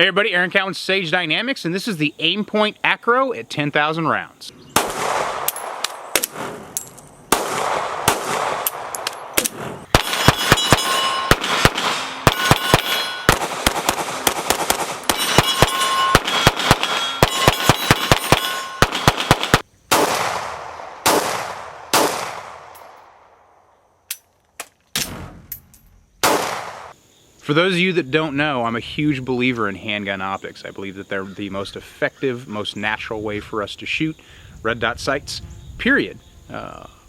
Hey everybody, Aaron Cowan, Sage Dynamics, and this is the Aimpoint ACRO at 10,000 rounds. For those of you that don't know, I'm a huge believer in handgun optics. I believe that they're the most effective, most natural way for us to shoot red dot sights, period.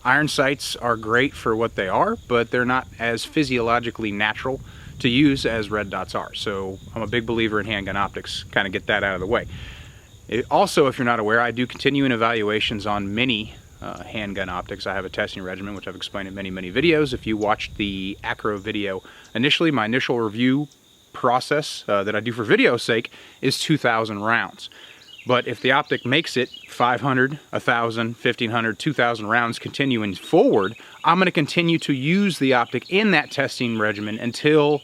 Iron sights are great for what they are, but they're not as physiologically natural to use as red dots are. So I'm a big believer in handgun optics, kind of get that out of the way. Also, if you're not aware, I do continuing evaluations on many handgun optics. I have a testing regimen, which I've explained in many videos. If you watched the ACRO video initially, my initial review process that I do for video's sake is 2,000 rounds. But if the optic makes it 500, 1,000, 1,500, 2,000 rounds continuing forward, I'm going to continue to use the optic in that testing regimen until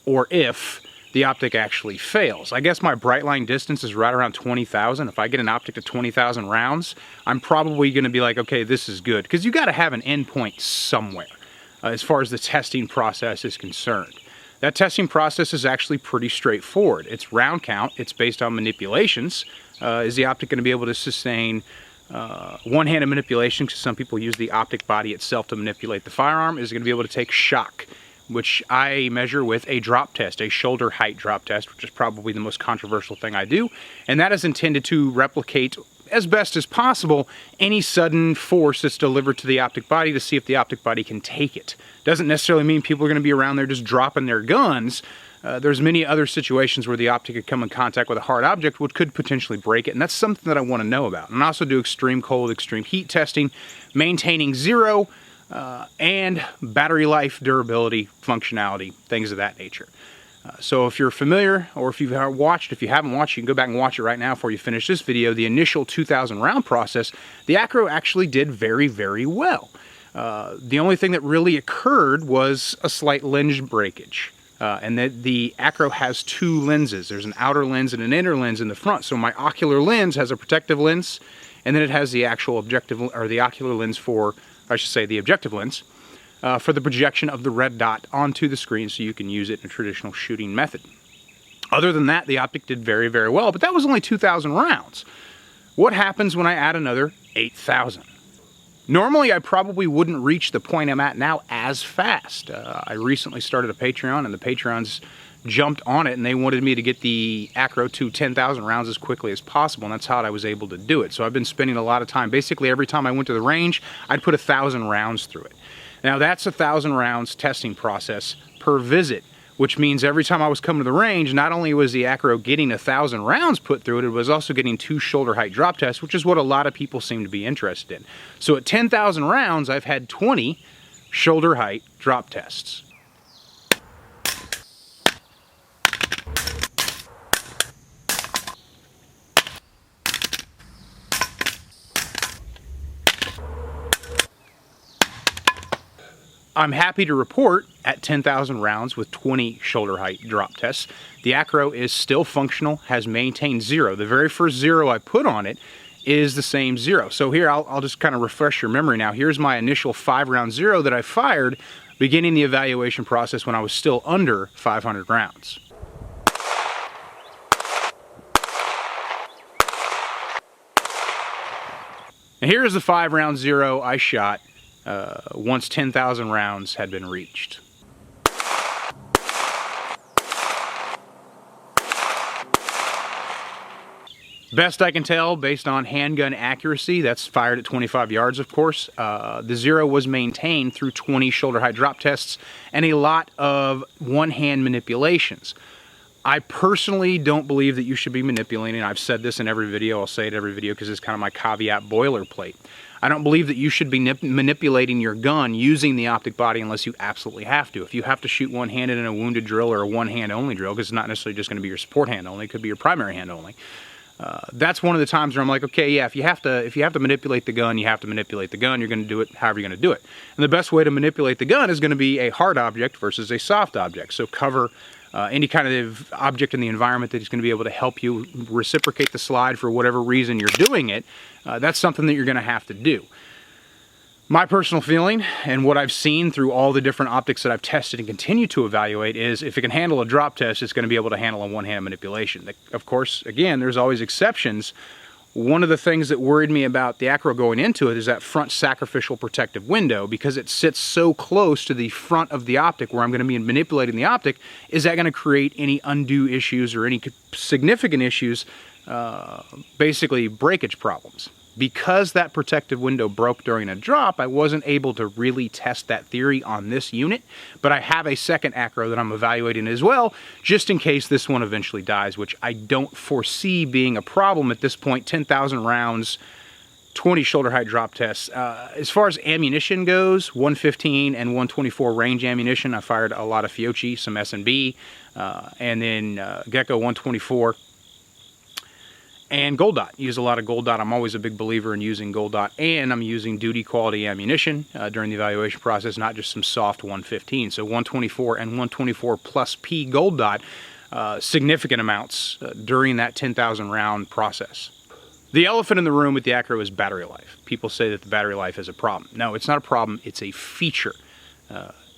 or if the optic actually fails. I guess my bright line distance is right around 20,000. If I get an optic to 20,000 rounds, I'm probably going to be like, okay, this is good. Because you got to have an endpoint somewhere as far as the testing process is concerned. That testing process is actually pretty straightforward. It's round count. It's based on manipulations. Is the optic going to be able to sustain one-handed manipulation? Because some people use the optic body itself to manipulate the firearm. Is it going to be able to take shock, which I measure with a drop test, a shoulder height drop test, which is probably the most controversial thing I do. And that is intended to replicate as best as possible any sudden force that's delivered to the optic body to see if the optic body can take it. Doesn't necessarily mean people are going to be around there just dropping their guns. There's many other situations where the optic could come in contact with a hard object, which could potentially break it, and that's something that I want to know about. And I also do extreme cold, extreme heat testing, maintaining zero, and battery life, durability, functionality, things of that nature. So if you're familiar, or if you've watched, if you haven't watched, you can go back and watch it right now before you finish this video. The initial 2,000 round process, the ACRO actually did very well. The only thing that really occurred was a slight lens breakage. And that the ACRO has two lenses. There's an outer lens and an inner lens in the front. So my ocular lens has a protective lens, and then it has the actual objective, or the ocular lens for, I should say the objective lens, for the projection of the red dot onto the screen so you can use it in a traditional shooting method. Other than that, the optic did very well, but that was only 2,000 rounds. What happens when I add another 8,000? Normally, I probably wouldn't reach the point I'm at now as fast. I recently started a Patreon, and the Patreons jumped on it, and they wanted me to get the ACRO to 10,000 rounds as quickly as possible, and that's how I was able to do it. So I've been spending a lot of time. Basically, every time I went to the range, I'd put 1,000 rounds through it. Now, that's 1,000 rounds testing process per visit, which means every time I was coming to the range, not only was the ACRO getting 1,000 rounds put through it, it was also getting 2 shoulder height drop tests, which is what a lot of people seem to be interested in. So at 10,000 rounds, I've had 20 shoulder height drop tests. I'm happy to report at 10,000 rounds with 20 shoulder height drop tests, the ACRO is still functional, has maintained zero. The very first zero I put on it is the same zero. So here, I'll just kind of refresh your memory now. Here's my initial 5-round zero that I fired beginning the evaluation process when I was still under 500 rounds. And here's the 5-round zero I shot once 10,000 rounds had been reached. Best I can tell, based on handgun accuracy, that's fired at 25 yards, of course, the zero was maintained through 20 shoulder height drop tests and a lot of one-hand manipulations. I personally don't believe that you should be manipulating. I've said this in every video. I'll say it every video because it's kind of my caveat boilerplate. I don't believe that you should be manipulating your gun using the optic body unless you absolutely have to. If you have to shoot one-handed in a wounded drill or a one-hand only drill, because it's not necessarily just going to be your support hand only, it could be your primary hand only. That's one of the times where I'm like, okay, yeah, if you have to manipulate the gun, you have to manipulate the gun. You're going to do it however you're going to do it. And the best way to manipulate the gun is going to be a hard object versus a soft object. So cover any kind of object in the environment that is going to be able to help you reciprocate the slide for whatever reason you're doing it. That's something that you're going to have to do. My personal feeling, and what I've seen through all the different optics that I've tested and continue to evaluate, is if it can handle a drop test, it's going to be able to handle a one-hand manipulation. Of course, again, there's always exceptions. One of the things that worried me about the ACRO going into it is that front sacrificial protective window, because it sits so close to the front of the optic where I'm going to be manipulating the optic. Is that going to create any undue issues or any significant issues, basically breakage problems? Because that protective window broke during a drop, I wasn't able to really test that theory on this unit, but I have a second ACRO that I'm evaluating as well, just in case this one eventually dies, which I don't foresee being a problem at this point. 10,000 rounds, 20 shoulder height drop tests. As far as ammunition goes, 115 and 124 range ammunition. I fired a lot of Fiocchi, some S&B, and then Gecko 124. And gold dot. Use a lot of gold dot. I'm always a big believer in using gold dot, and I'm using duty quality ammunition during the evaluation process, not just some soft 115. So 124 and 124 plus P gold dot, significant amounts during that 10,000 round process. The elephant in the room with the ACRO is battery life. People say that the battery life is a problem. No, it's not a problem. It's a feature.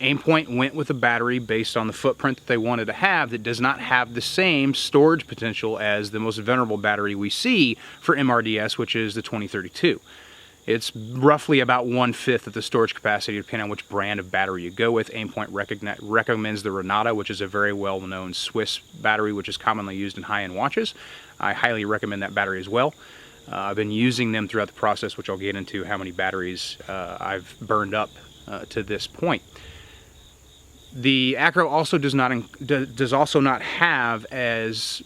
Aimpoint went with a battery based on the footprint that they wanted to have that does not have the same storage potential as the most venerable battery we see for MRDS, which is the 2032. It's roughly about 1/5 of the storage capacity, depending on which brand of battery you go with. Aimpoint recommends the Renata, which is a very well-known Swiss battery, which is commonly used in high-end watches. I highly recommend that battery as well. I've been using them throughout the process, which I'll get into how many batteries I've burned up to this point. The ACRO also does also not have as,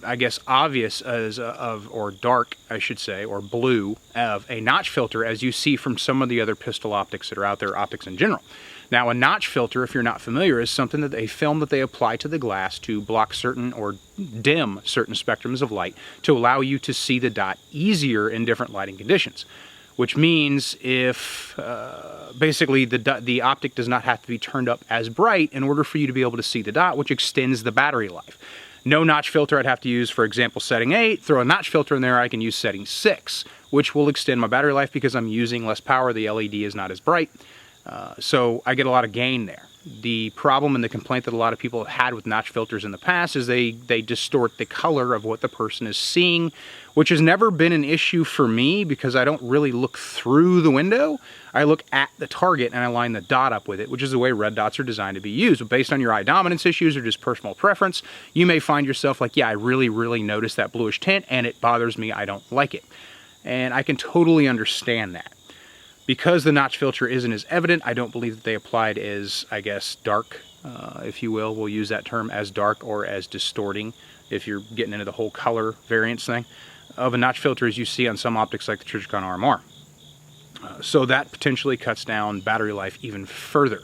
I guess, obvious as or dark, I should say, or blue of a notch filter as you see from some of the other pistol optics that are out there, optics in general. Now, a notch filter, if you're not familiar, is something that a film that they apply to the glass to block certain or dim certain spectrums of light to allow you to see the dot easier in different lighting conditions. Which means if basically the optic does not have to be turned up as bright in order for you to be able to see the dot, which extends the battery life. No notch filter I'd have to use, for example, setting 8. Throw a notch filter in there, I can use setting 6, which will extend my battery life because I'm using less power. The LED is not as bright, so I get a lot of gain there. The problem and the complaint that a lot of people have had with notch filters in the past is they distort the color of what the person is seeing, which has never been an issue for me because I don't really look through the window. I look at the target and I line the dot up with it, which is the way red dots are designed to be used. But based on your eye dominance issues or just personal preference, you may find yourself like, yeah, I really notice that bluish tint and it bothers me, I don't like it. And I can totally understand that. Because the notch filter isn't as evident, I don't believe that they applied as, I guess, dark, if you will. We'll use that term as dark or as distorting if you're getting into the whole color variance thing of a notch filter as you see on some optics like the Trijicon RMR. So that potentially cuts down battery life even further.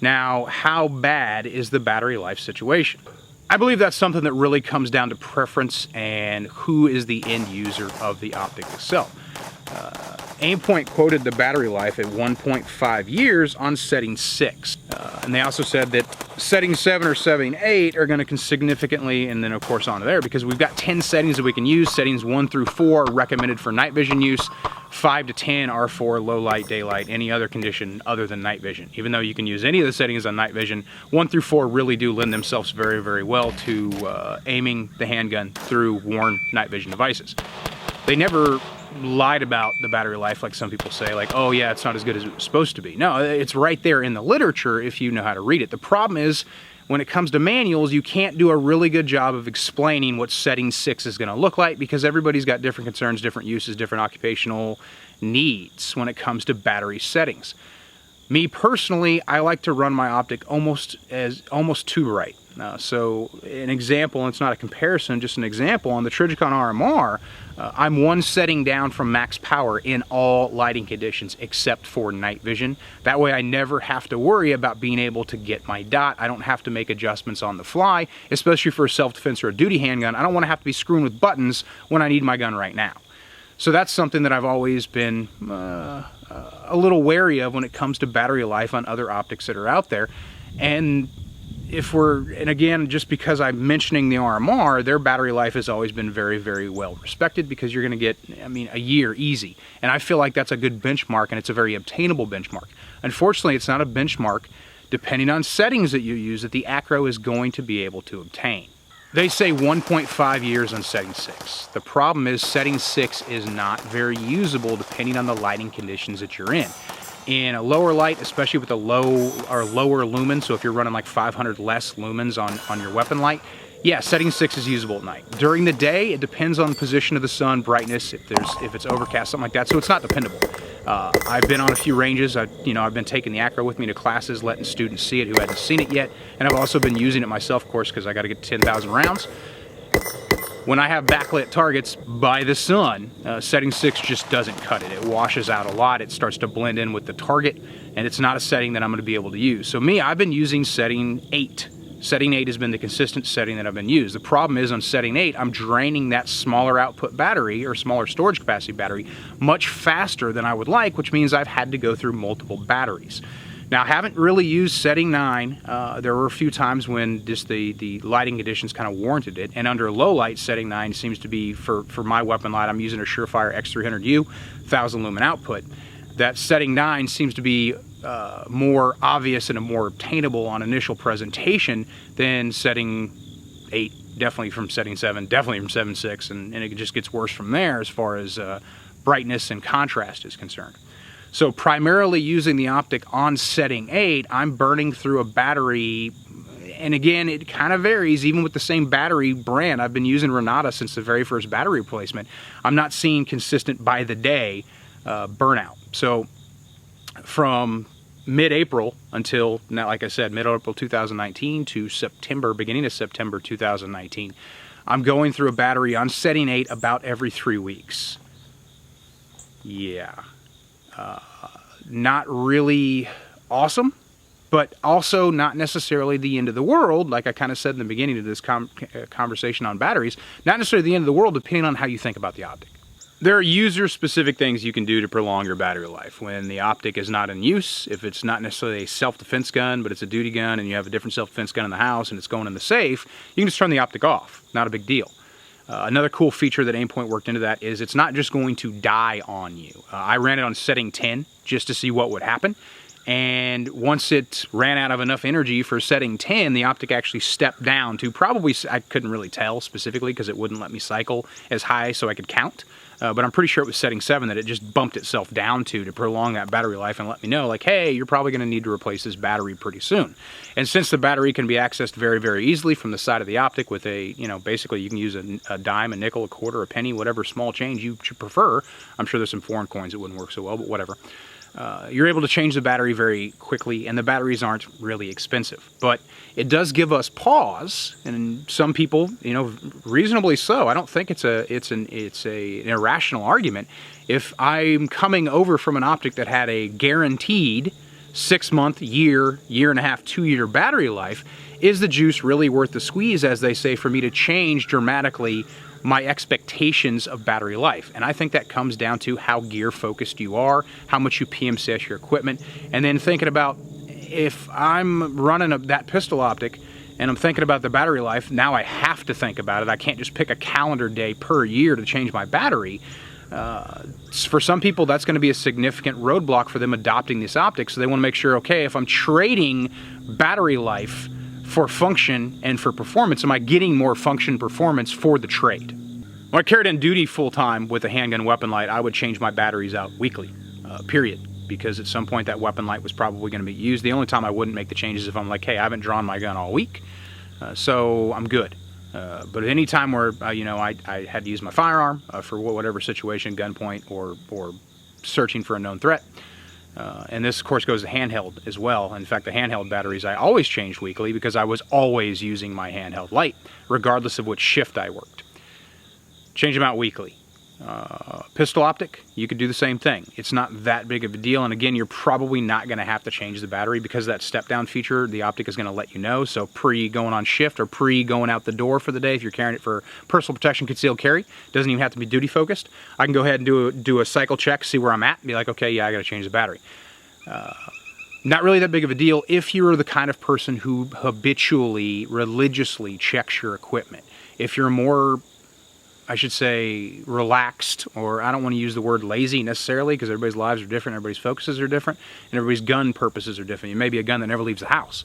Now, how bad is the battery life situation? I believe that's something that really comes down to preference and who is the end user of the optic itself. Aimpoint quoted the battery life at 1.5 years on setting 6. And they also said that setting 7 or setting 8 are going to significantly, and then of course onto there, because we've got 10 settings that we can use. Settings 1 through 4 are recommended for night vision use. 5 to 10 are for low light, daylight, any other condition other than night vision. Even though you can use any of the settings on night vision, 1 through 4 really do lend themselves very well to aiming the handgun through worn night vision devices. They never lied about the battery life like some people say, like, oh yeah, it's not as good as it was supposed to be. No, it's right there in the literature if you know how to read it. The problem is, when it comes to manuals, you can't do a really good job of explaining what setting 6 is going to look like because everybody's got different concerns, different uses, different occupational needs when it comes to battery settings. Me personally, I like to run my optic almost too bright. So an example, and it's not a comparison, just an example, on the Trijicon RMR, I'm one setting down from max power in all lighting conditions except for night vision. That way I never have to worry about being able to get my dot. I don't have to make adjustments on the fly, especially for a self-defense or a duty handgun. I don't want to have to be screwing with buttons when I need my gun right now. So that's something that I've always been a little wary of when it comes to battery life on other optics that are out there. And again, just because I'm mentioning the RMR, their battery life has always been very, very well respected, because you're going to get, I mean, a year easy. And I feel like that's a good benchmark, and it's a very obtainable benchmark. Unfortunately, it's not a benchmark, depending on settings that you use, that the ACRO is going to be able to obtain. They say 1.5 years on setting 6. The problem is setting 6 is not very usable depending on the lighting conditions that you're in. In a lower light, especially with a low or lower lumen, so if you're running like 500 less lumens on your weapon light, yeah, setting 6 is usable at night. During the day, it depends on the position of the sun, brightness, if it's overcast, something like that, so it's not dependable. I've been on a few ranges. I've been taking the ACRO with me to classes, letting students see it who hadn't seen it yet, and I've also been using it myself, of course, because I got to get 10,000 rounds. When I have backlit targets by the sun, setting 6 just doesn't cut it. It washes out a lot. It starts to blend in with the target, and it's not a setting that I'm going to be able to use. So me, I've been using setting 8. Setting 8 has been the consistent setting that I've been used. The problem is on setting 8, I'm draining that smaller output battery or smaller storage capacity battery much faster than I would like, which means I've had to go through multiple batteries. Now, I haven't really used setting 9. There were a few times when just the lighting conditions kind of warranted it, and under low light, setting 9 seems to be, for my weapon light, I'm using a Surefire X300U, 1000 lumen output. That setting 9 seems to be more obvious and more obtainable on initial presentation than setting 8, definitely from setting 7, definitely from 7.6, and it just gets worse from there as far as brightness and contrast is concerned. So primarily using the optic on setting 8, I'm burning through a battery, and again, it kind of varies even with the same battery brand. I've been using Renata since the very first battery replacement. I'm not seeing consistent by the day burnout. So from mid-April until now, like I said, mid-April 2019 to September, beginning of September 2019, I'm going through a battery on setting 8 about every 3 weeks. Yeah. Not really awesome, but also not necessarily the end of the world, like I kind of said in the beginning of this conversation on batteries, not necessarily the end of the world depending on how you think about the optic. There are user-specific things you can do to prolong your battery life when the optic is not in use. If it's not necessarily a self-defense gun, but it's a duty gun and you have a different self-defense gun in the house and it's going in the safe, you can just turn the optic off. Not a big deal. Another cool feature that Aimpoint worked into that is it's not just going to die on you. I ran it on setting 10 just to see what would happen. And once it ran out of enough energy for setting 10, the optic actually stepped down to probably, I couldn't really tell specifically because it wouldn't let me cycle as high so I could count. But I'm pretty sure it was setting 7 that it just bumped itself down to prolong that battery life and let me know, like, hey, you're probably going to need to replace this battery pretty soon. And since the battery can be accessed very, very easily from the side of the optic with a, basically you can use a dime, a nickel, a quarter, a penny, whatever small change you prefer. I'm sure there's some foreign coins that wouldn't work so well, but whatever. You're able to change the battery very quickly, and the batteries aren't really expensive. But it does give us pause, and some people, reasonably so. I don't think it's an irrational argument. If I'm coming over from an optic that had a guaranteed 6-month, year and a half, 2-year battery life, is the juice really worth the squeeze, as they say, for me to change dramatically my expectations of battery life? And I think that comes down to how gear focused you are, how much you PMCS your equipment, and then thinking about, if I'm running that pistol optic and I'm thinking about the battery life, now I have to think about it. I can't just pick a calendar day per year to change my battery. For some people, that's going to be a significant roadblock for them adopting this optic, so they want to make sure, okay, if I'm trading battery life for function and for performance, am I getting more function performance for the trade? When I carried on duty full-time with a handgun weapon light, I would change my batteries out weekly, period, because at some point that weapon light was probably going to be used. The only time I wouldn't make the changes is if I'm like, hey, I haven't drawn my gun all week, so I'm good. But at any time where I had to use my firearm for whatever situation, gunpoint or searching for a known threat, And this, of course, goes to handheld as well. In fact, the handheld batteries I always changed weekly because I was always using my handheld light, regardless of which shift I worked. Change them out weekly. Pistol optic, you could do the same thing. It's not that big of a deal, and again, you're probably not going to have to change the battery because of that step-down feature. The optic is going to let you know, so pre-going on shift or pre-going out the door for the day, if you're carrying it for personal protection concealed carry, doesn't even have to be duty focused. I can go ahead and do a cycle check, see where I'm at, and be like, okay, yeah, I got to change the battery. Not really that big of a deal if you're the kind of person who habitually, religiously checks your equipment. If you're more, I should say, relaxed, or I don't want to use the word lazy necessarily because everybody's lives are different, everybody's focuses are different, and everybody's gun purposes are different. You may be a gun that never leaves the house.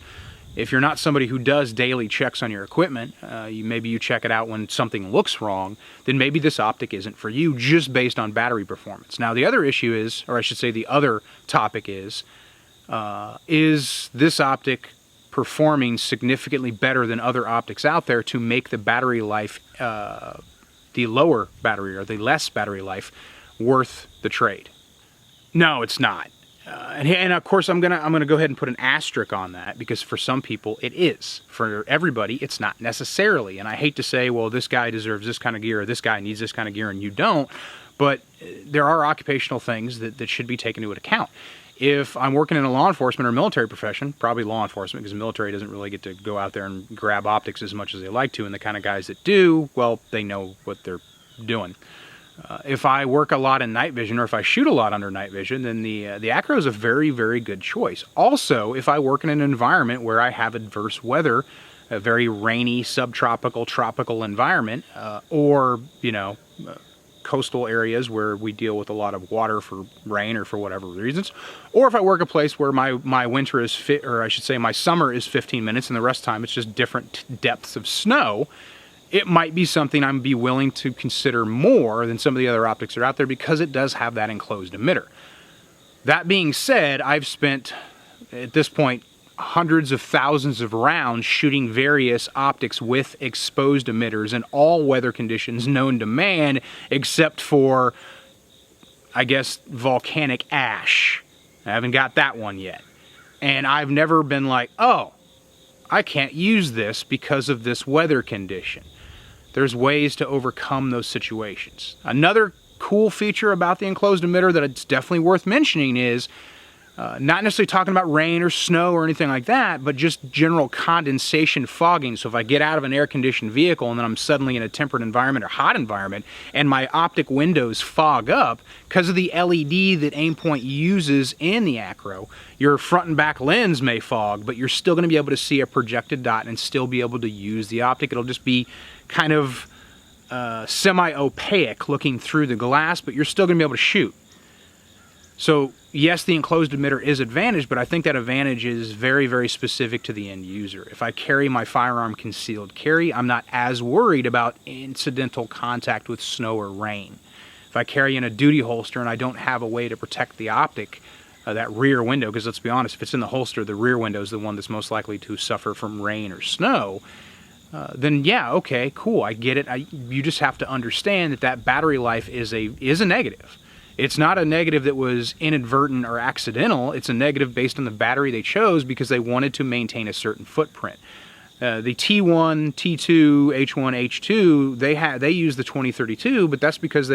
If you're not somebody who does daily checks on your equipment, maybe you check it out when something looks wrong, then maybe this optic isn't for you just based on battery performance. Now the other issue is, or I should say the other topic is this optic performing significantly better than other optics out there to make the battery life the lower battery or the less battery life worth the trade? No, it's not. And of course I'm gonna go ahead and put an asterisk on that because for some people it is. For everybody it's not necessarily. And I hate to say, well, this guy deserves this kind of gear or this guy needs this kind of gear and you don't, but there are occupational things that should be taken into account. If I'm working in a law enforcement or military profession, probably law enforcement because the military doesn't really get to go out there and grab optics as much as they like to, and the kind of guys that do, well, they know what they're doing. If I work a lot in night vision or if I shoot a lot under night vision, then the ACRO is a very, very good choice. Also, if I work in an environment where I have adverse weather, a very rainy, subtropical, tropical environment, or, you know, coastal areas where we deal with a lot of water for rain or for whatever reasons, or if I work a place where my winter is or I should say my summer is 15 minutes and the rest of the time it's just different depths of snow, it might be something I'm be willing to consider more than some of the other optics that are out there because it does have that enclosed emitter. That being said, I've spent at this point hundreds of thousands of rounds shooting various optics with exposed emitters in all weather conditions known to man except for, I guess, volcanic ash. I haven't got that one yet. And I've never been like, oh, I can't use this because of this weather condition. There's ways to overcome those situations. Another cool feature about the enclosed emitter that it's definitely worth mentioning is not necessarily talking about rain or snow or anything like that, but just general condensation fogging. So if I get out of an air-conditioned vehicle and then I'm suddenly in a temperate environment or hot environment and my optic windows fog up, because of the LED that Aimpoint uses in the ACRO, your front and back lens may fog, but you're still going to be able to see a projected dot and still be able to use the optic. It'll just be kind of semi-opaque looking through the glass, but you're still going to be able to shoot. So yes, the enclosed emitter is advantage, but I think that advantage is very, very specific to the end user. If I carry my firearm concealed carry, I'm not as worried about incidental contact with snow or rain. If I carry in a duty holster and I don't have a way to protect the optic, that rear window, because let's be honest, if it's in the holster, the rear window is the one that's most likely to suffer from rain or snow, then yeah, okay, cool, I get it. You just have to understand that that battery life is a negative. It's not a negative that was inadvertent or accidental. It's a negative based on the battery they chose because they wanted to maintain a certain footprint. The T1, T2, H1, H2, they use the 2032, but that's because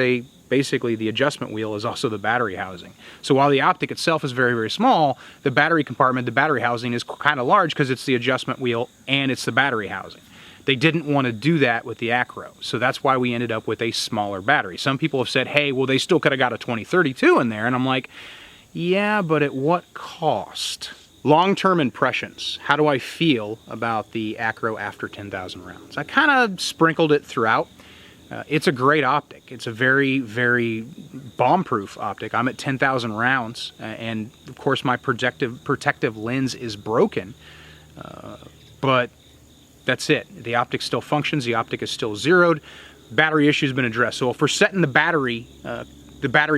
basically the adjustment wheel is also the battery housing. So while the optic itself is very, very small, the battery compartment, the battery housing is kind of large because it's the adjustment wheel and it's the battery housing. They didn't want to do that with the ACRO, so that's why we ended up with a smaller battery. Some people have said, hey, well, they still could have got a 2032 in there, and I'm like, yeah, but at what cost? Long-term impressions. How do I feel about the ACRO after 10,000 rounds? I kind of sprinkled it throughout. It's a great optic. It's a very, very bomb-proof optic. I'm at 10,000 rounds, and of course my protective lens is broken, but that's it. The optic still functions. The optic is still zeroed. Battery issue has been addressed. So if we're setting the battery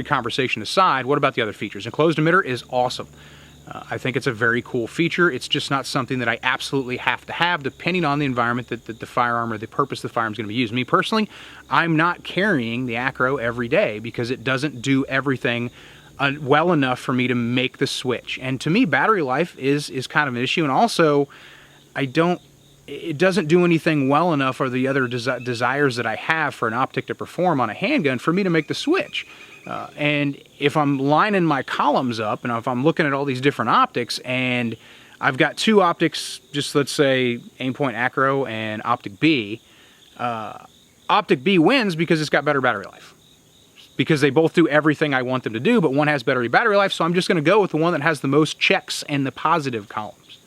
conversation aside, what about the other features? Enclosed emitter is awesome. I think it's a very cool feature. It's just not something that I absolutely have to have depending on the environment that the firearm or the purpose the firearm is going to be used. Me personally, I'm not carrying the ACRO every day because it doesn't do everything well enough for me to make the switch. And to me, battery life is kind of an issue. And also, it doesn't do anything well enough, or the other desires that I have for an optic to perform on a handgun, for me to make the switch. And if I'm lining my columns up, and if I'm looking at all these different optics, and I've got two optics, just let's say Aimpoint ACRO and Optic B, Optic B wins because it's got better battery life. Because they both do everything I want them to do, but one has better battery life, so I'm just going to go with the one that has the most checks and the positive columns.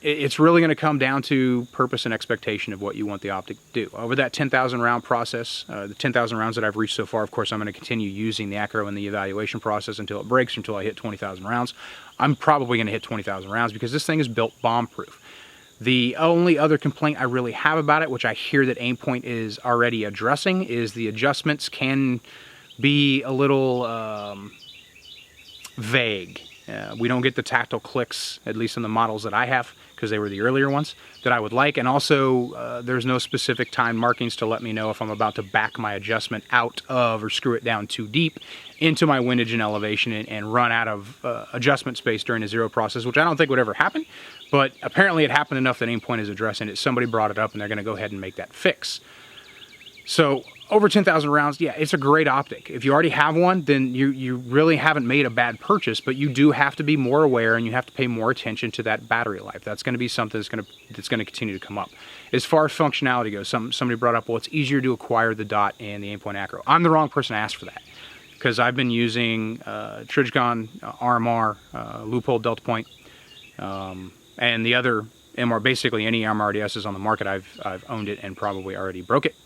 It's really going to come down to purpose and expectation of what you want the optic to do. Over that 10,000 round process, the 10,000 rounds that I've reached so far, of course, I'm going to continue using the ACRO in the evaluation process until it breaks, until I hit 20,000 rounds. I'm probably going to hit 20,000 rounds because this thing is built bomb-proof. The only other complaint I really have about it, which I hear that Aimpoint is already addressing, is the adjustments can be a little vague. We don't get the tactile clicks, at least in the models that I have, because they were the earlier ones, that I would like. And also, there's no specific time markings to let me know if I'm about to back my adjustment out of or screw it down too deep into my windage and elevation and run out of adjustment space during the zero process, which I don't think would ever happen. But apparently it happened enough that Aimpoint is addressing it. Somebody brought it up and they're going to go ahead and make that fix. So over 10,000 rounds, yeah, it's a great optic. If you already have one, then you really haven't made a bad purchase, but you do have to be more aware and you have to pay more attention to that battery life. That's going to be something that's going to continue to come up. As far as functionality goes, somebody brought up, well, it's easier to acquire the dot and the Aimpoint ACRO. I'm the wrong person to ask for that, because I've been using Trigon RMR, Loophole Delta Point, and the other MR, basically any MRDSs on the market, I've owned it and probably already broke it,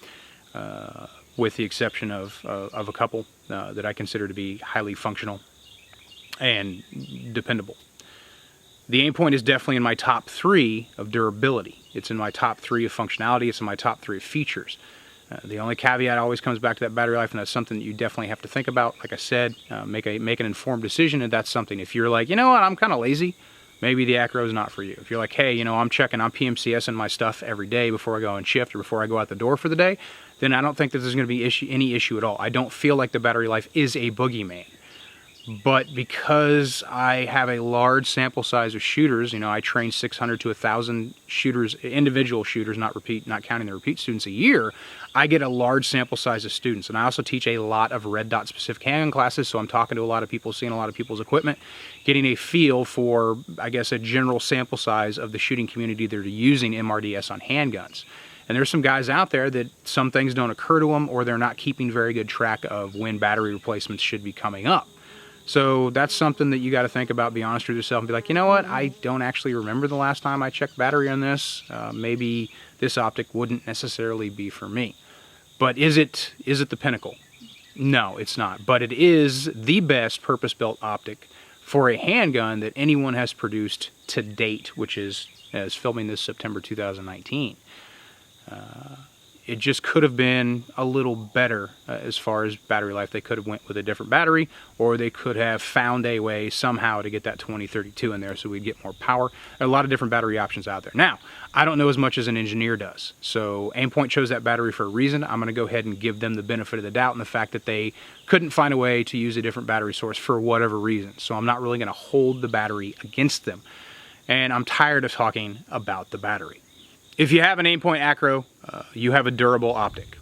with the exception of a couple that I consider to be highly functional and dependable. The Aimpoint is definitely in my top 3 of durability. It's in my top 3 of functionality. It's in my top 3 of features. The only caveat always comes back to that battery life, and that's something that you definitely have to think about. Like I said, make an informed decision, and that's something. If you're like, you know what, I'm kind of lazy, maybe the ACRO is not for you. If you're like, hey, you know, I'm PMCSing my stuff every day before I go on shift or before I go out the door for the day, then I don't think that there's going to be any issue at all. I don't feel like the battery life is a boogeyman. But because I have a large sample size of shooters, you know, I train 600 to 1,000 shooters, individual shooters, not counting the repeat students a year, I get a large sample size of students. And I also teach a lot of red dot specific handgun classes, so I'm talking to a lot of people, seeing a lot of people's equipment, getting a feel for, I guess, a general sample size of the shooting community that are using MRDS on handguns. And there's some guys out there that some things don't occur to them, or they're not keeping very good track of when battery replacements should be coming up. So that's something that you got to think about, be honest with yourself, and be like, you know what, I don't actually remember the last time I checked battery on this. Maybe this optic wouldn't necessarily be for me. But is it the pinnacle? No, it's not. But it is the best purpose-built optic for a handgun that anyone has produced to date, which is, as filming this September 2019. It just could have been a little better as far as battery life. They could have went with a different battery, or they could have found a way somehow to get that 2032 in there so we'd get more power. There are a lot of different battery options out there. Now, I don't know as much as an engineer does. So Aimpoint chose that battery for a reason. I'm going to go ahead and give them the benefit of the doubt in the fact that they couldn't find a way to use a different battery source for whatever reason. So I'm not really going to hold the battery against them. And I'm tired of talking about the battery. If you have an Aimpoint ACRO, you have a durable optic.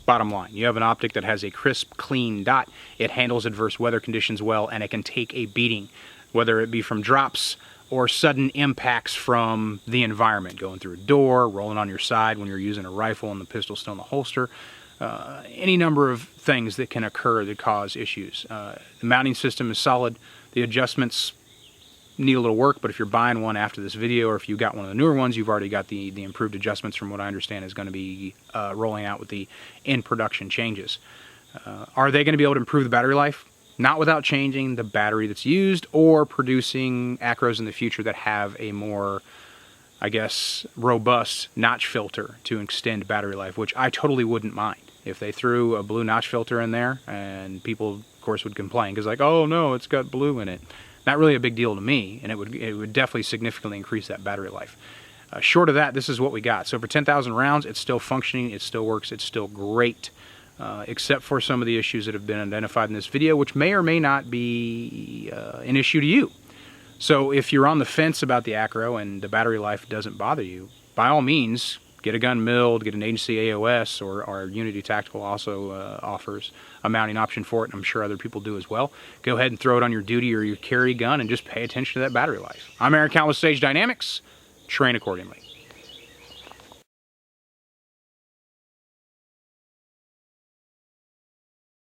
Bottom line, you have an optic that has a crisp, clean dot. It handles adverse weather conditions well, and it can take a beating, whether it be from drops or sudden impacts from the environment, going through a door, rolling on your side when you're using a rifle and the pistol's still in the holster. Any number of things that can occur that cause issues. The mounting system is solid. The adjustments need a little work, but if you're buying one after this video, or if you got one of the newer ones, you've already got the improved adjustments from what I understand is going to be rolling out with the in-production changes. Are they going to be able to improve the battery life? Not without changing the battery that's used or producing ACROs in the future that have a more, I guess, robust notch filter to extend battery life, which I totally wouldn't mind. If they threw a blue notch filter in there, and people, of course, would complain because like, oh no, it's got blue in it. Not really a big deal to me, and it would definitely significantly increase that battery life. Short of that, this is what we got. So for 10,000 rounds, it's still functioning, it still works, it's still great. except for some of the issues that have been identified in this video, which may or may not be an issue to you. So if you're on the fence about the ACRO and the battery life doesn't bother you, by all means, get a gun milled, get an agency AOS, or Unity Tactical also offers a mounting option for it, and I'm sure other people do as well. Go ahead and throw it on your duty or your carry gun and just pay attention to that battery life. I'm Aaron, Countless Sage Dynamics. Train accordingly.